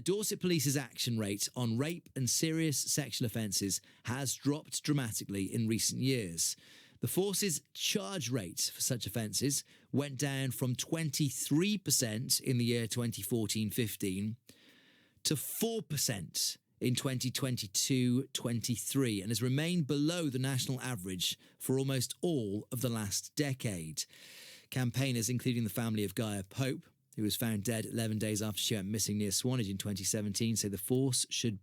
Dorset Police's action rate on rape and serious sexual offences has dropped dramatically in recent years. The force's charge rate for such offences went down from 23% in the year 2014-15 to 4% in 2022-23 and has remained below the national average for almost all of the last decade. Campaigners, including the family of Gaia Pope, who was found dead 11 days after she went missing near Swanage in 2017, say the force should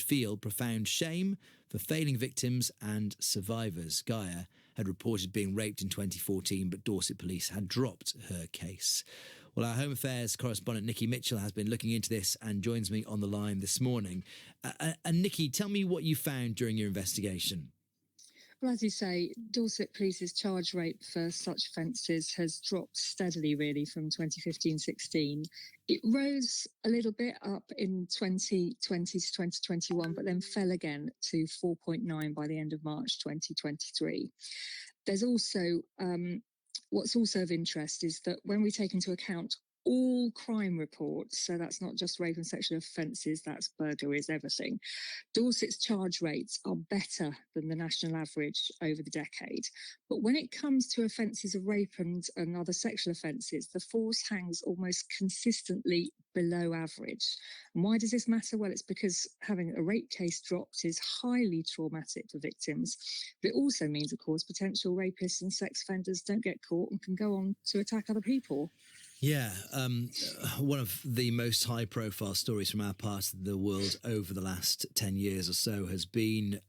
feel profound shame for failing victims and survivors. Gaia had reported being raped in 2014, but Dorset Police had dropped her case. Well, our Home Affairs Correspondent Nikki Mitchell has been looking into this and joins me on the line this morning. And Nikki, tell me what you found during your investigation. Well, as you say, Dorset Police's charge rate for such offences has dropped steadily, really, from 2015-16. It rose a little bit up in 2020 to 2021, but then fell again to 4.9 by the end of March 2023. There's also, what's also of interest is that when we take into account all crime reports, so that's not just rape and sexual offences, that's burglaries, everything, Dorset's charge rates are better than the national average over the decade. But when it comes to offences of rape and other sexual offences, the force hangs almost consistently below average. And why does this matter? Well, it's because having a rape case dropped is highly traumatic for victims. But it also means, of course, potential rapists and sex offenders don't get caught and can go on to attack other people. Yeah, one of the most high-profile stories from our part of the world over the last 10 years or so has been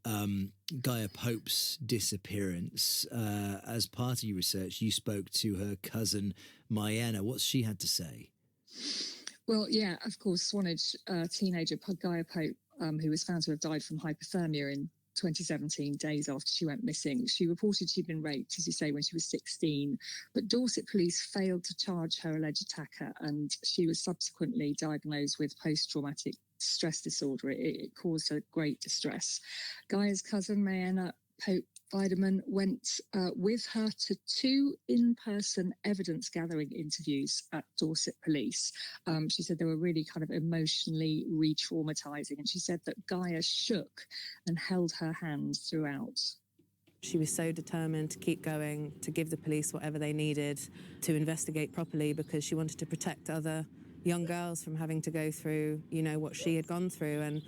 Gaia Pope's disappearance. As part of your research, you spoke to her cousin, Marienna. What's she had to say? Well, yeah, of course, Swanage teenager Gaia Pope, who was found to have died from hypothermia in 2017, days after she went missing. She reported she'd been raped, as you say, when she was 16, but Dorset Police failed to charge her alleged attacker, and she was subsequently diagnosed with post-traumatic stress disorder. It caused her great distress. Gaia's cousin, Marienna Pope Weideman, went with her to 2 in-person evidence-gathering interviews at Dorset Police. She said they were really kind of emotionally re-traumatising, and she said that Gaia shook and held her hand throughout. She was so determined to keep going, to give the police whatever they needed, to investigate properly, because she wanted to protect other young girls from having to go through, what she had gone through. And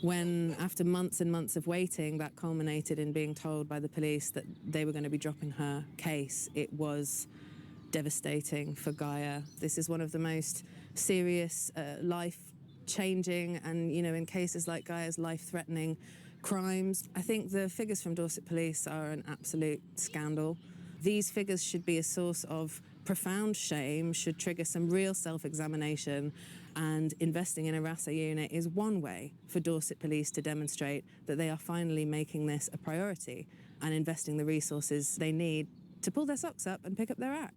when, after months and months of waiting, that culminated in being told by the police that they were going to be dropping her case, it was devastating for Gaia. This is one of the most serious, life-changing and, in cases like Gaia's, life-threatening crimes. I think the figures from Dorset Police are an absolute scandal. These figures should be a source of profound shame, should trigger some real self-examination, and investing in a RASA unit is one way for Dorset Police to demonstrate that they are finally making this a priority and investing the resources they need to pull their socks up and pick up their act.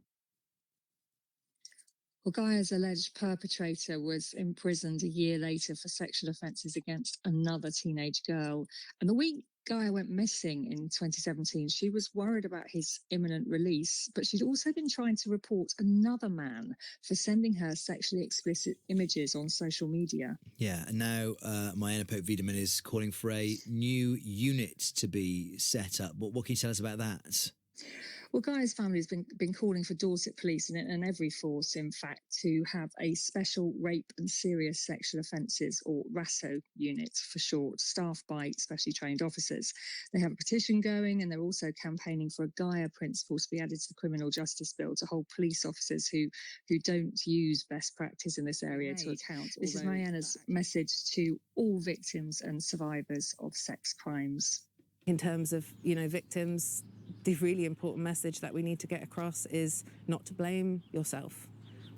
Well, Gaia's alleged perpetrator was imprisoned a year later for sexual offences against another teenage girl. And the week Gaia went missing in 2017, she was worried about his imminent release, but she'd also been trying to report another man for sending her sexually explicit images on social media. Yeah, and now Marienna Pope Weideman is calling for a new unit to be set up. What can you tell us about that? Well, Gaia's family has been calling for Dorset Police and every force, in fact, to have a special rape and serious sexual offences, or RASO unit for short, staffed by specially trained officers. They have a petition going, and they're also campaigning for a Gaia principle to be added to the criminal justice bill to hold police officers who don't use best practice in this area to account. This is Marianna's message to all victims and survivors of sex crimes. In terms of, victims, the really important message that we need to get across is not to blame yourself.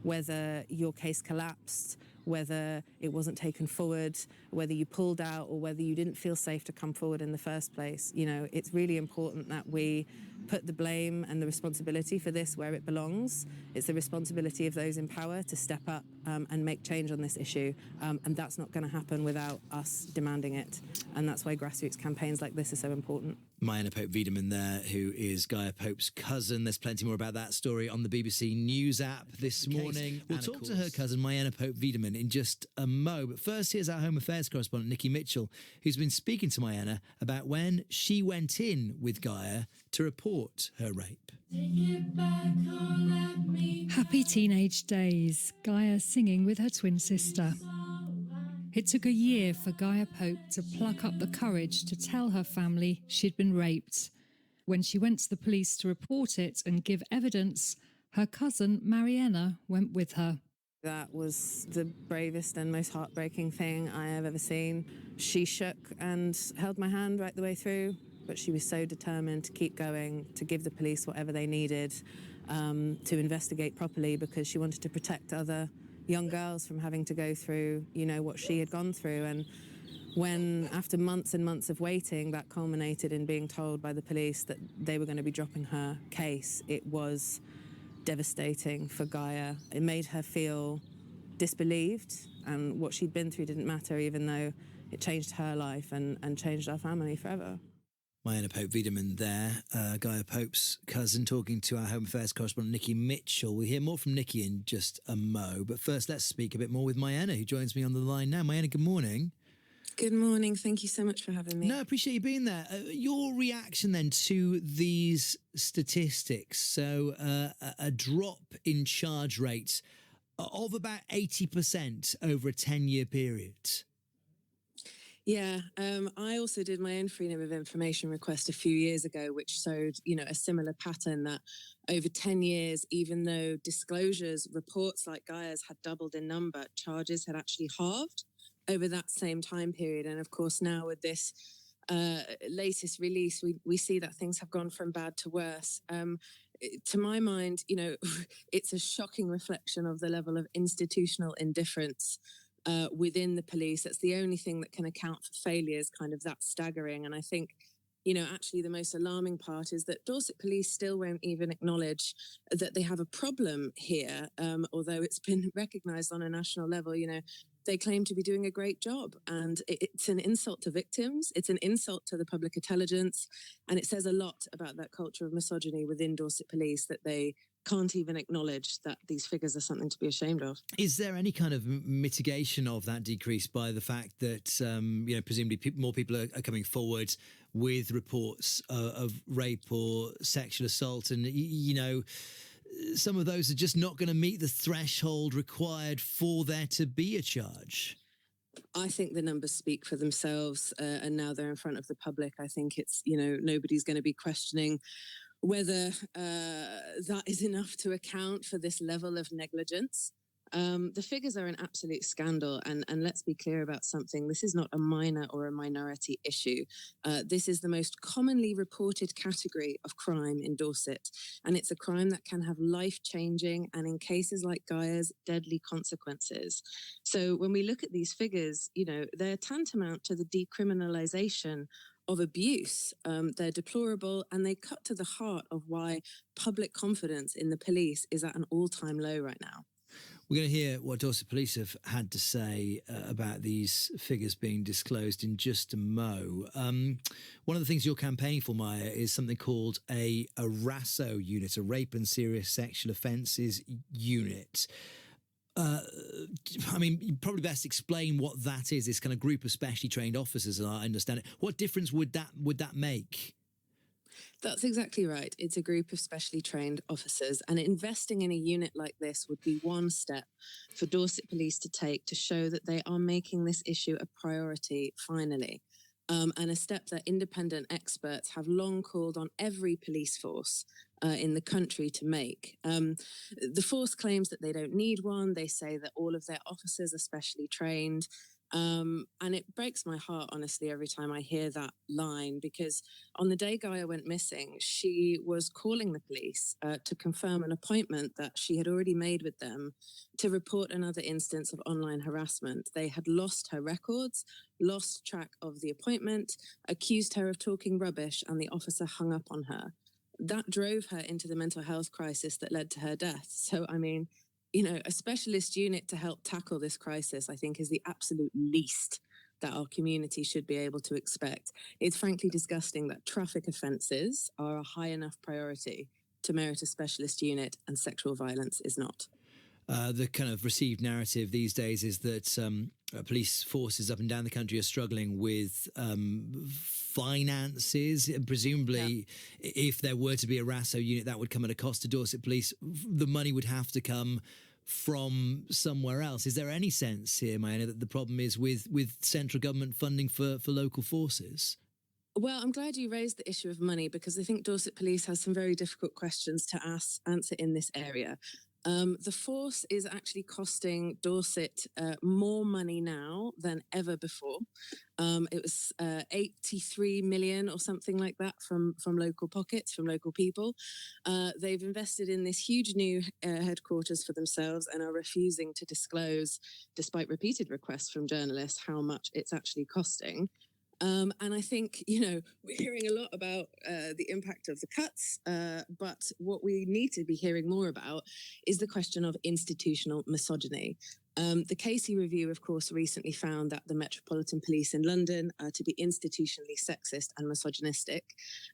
Whether your case collapsed, whether it wasn't taken forward, whether you pulled out, or whether you didn't feel safe to come forward in the first place. It's really important that we put the blame and the responsibility for this where it belongs. It's the responsibility of those in power to step up and make change on this issue. And that's not going to happen without us demanding it. And that's why grassroots campaigns like this are so important. Marienna Pope-Wiedemann there, who is Gaia Pope's cousin. There's plenty more about that story on the BBC News app this morning. We'll talk to her cousin, Marienna Pope-Wiedemann, in just a mo. But first, here's our Home Affairs Correspondent Nikki Mitchell, who's been speaking to Marienna about when she went in with Gaia to report her rape. Happy teenage days, Gaia singing with her twin sister. It took a year for Gaia Pope to pluck up the courage to tell her family she'd been raped. When she went to the police to report it and give evidence, her cousin Marienna went with her. That was the bravest and most heartbreaking thing I have ever seen. She shook and held my hand right the way through, but she was so determined to keep going, to give the police whatever they needed, to investigate properly, because she wanted to protect other young girls from having to go through, what she had gone through. And when, after months and months of waiting, that culminated in being told by the police that they were going to be dropping her case, it was devastating for Gaia. It made her feel disbelieved, and what she'd been through didn't matter, even though it changed her life and changed our family forever. Marienna Pope-Wiedemann there, Gaia Pope's cousin, talking to our Home Affairs correspondent Nikki Mitchell. We'll hear more from Nikki in just a mo, but first let's speak a bit more with Marienna, who joins me on the line now. Marienna, good morning. Good morning. Thank you so much for having me. No, I appreciate you being there. Your reaction then to these statistics. So a drop in charge rates of about 80% over a 10-year period. Yeah, I also did my own Freedom of Information request a few years ago, which showed, a similar pattern that over 10 years, even though disclosures, reports like Gaia's had doubled in number, charges had actually halved over that same time period. And of course, now with this latest release, we see that things have gone from bad to worse. To my mind, it's a shocking reflection of the level of institutional indifference within the police. That's the only thing that can account for failures kind of that staggering. And I think, actually the most alarming part is that Dorset Police still won't even acknowledge that they have a problem here, although it's been recognised on a national level. They claim to be doing a great job, and it's an insult to victims. It's an insult to the public intelligence, and it says a lot about that culture of misogyny within Dorset Police that they can't even acknowledge that these figures are something to be ashamed of. Is there any kind of mitigation of that decrease by the fact that, presumably more people are coming forward with reports of rape or sexual assault, and, some of those are just not going to meet the threshold required for there to be a charge? I think the numbers speak for themselves, and now they're in front of the public. I think it's, nobody's going to be questioning whether that is enough to account for this level of negligence. The figures are an absolute scandal, and let's be clear about something. This is not a minor or a minority issue. This is the most commonly reported category of crime in Dorset, and it's a crime that can have life-changing and, in cases like Gaia's, deadly consequences. So when we look at these figures, they're tantamount to the decriminalisation of abuse. They're deplorable, and they cut to the heart of why public confidence in the police is at an all-time low right now. We're going to hear what Dorset Police have had to say about these figures being disclosed in just a mo. One of the things you're campaigning for, Maya, is something called a RASO unit, a Rape and Serious Sexual Offences Unit. Probably best explain what that is, this kind of group of specially trained officers, as I understand it. What difference would that make? That's exactly right. It's a group of specially trained officers, and investing in a unit like this would be one step for Dorset Police to take to show that they are making this issue a priority, finally. And a step that independent experts have long called on every police force in the country to make. The force claims that they don't need one. They say that all of their officers are specially trained. And it breaks my heart, honestly, every time I hear that line, because on the day Gaia went missing, she was calling the police to confirm an appointment that she had already made with them to report another instance of online harassment. They had lost her records, lost track of the appointment, accused her of talking rubbish, and the officer hung up on her. That drove her into the mental health crisis that led to her death. So, a specialist unit to help tackle this crisis, I think, is the absolute least that our community should be able to expect. It's frankly disgusting that traffic offences are a high enough priority to merit a specialist unit and sexual violence is not. The kind of received narrative these days is that police forces up and down the country are struggling with finances. And presumably, if there were to be a RASO unit, that would come at a cost to Dorset Police. The money would have to come from somewhere else. Is there any sense here, Marienna, that the problem is with central government funding for local forces? Well, I'm glad you raised the issue of money, because I think Dorset Police has some very difficult questions to answer in this area. The force is actually costing Dorset more money now than ever before. It was 83 million or something like that from local pockets, from local people. They've invested in this huge new headquarters for themselves and are refusing to disclose, despite repeated requests from journalists, how much it's actually costing. And I think, we're hearing a lot about the impact of the cuts, but what we need to be hearing more about is the question of institutional misogyny. The Casey Review, of course, recently found that the Metropolitan Police in London are to be institutionally sexist and misogynistic.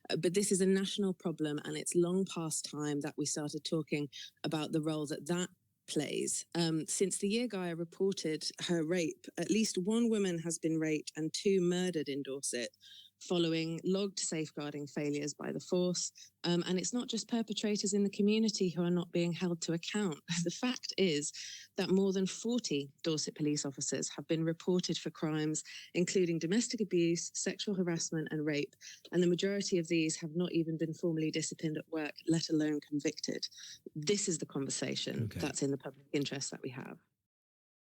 But this is a national problem, and it's long past time that we started talking about the role that plays. Since the year Gaia reported her rape, at least one woman has been raped and 2 murdered in Dorset following logged safeguarding failures by the force. And it's not just perpetrators in the community who are not being held to account. The fact is that more than 40 Dorset police officers have been reported for crimes, including domestic abuse, sexual harassment and rape. And the majority of these have not even been formally disciplined at work, let alone convicted. This is the conversation that's in the public interest that we have.